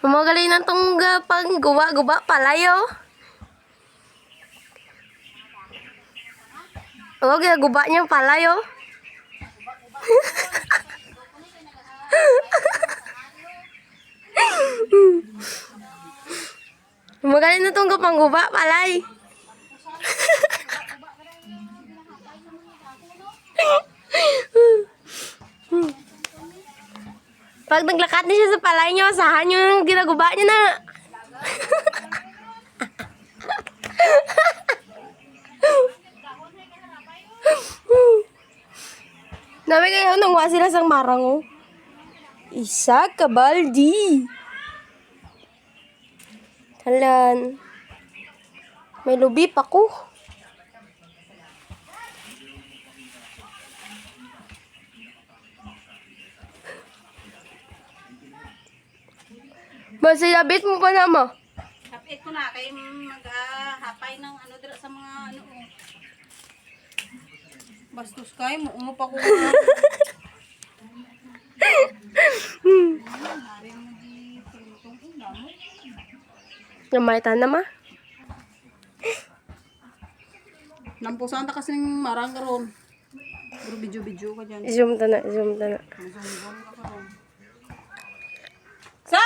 Magaling na itong pang guba-guba palayo. Oo, guba niya palayo. Magaling na itong pang guba palay. Pag naglakat niya siya sa palay niya, asahan niyo yung ginaguba niya na. Dami kayo nang sila sang marango. Isa kabaldi. Halan. May lubi pa ko. Masilabit mo pa na mo. Kapit ko na kay maghapay ng ano dira sa mga ano. Bastos kay mo pa ko. Gamay ta na ma. Nampusan ta kasi ng marang karon. Pero video ka dyan. Zoom ta na, zoom ta na. Sa!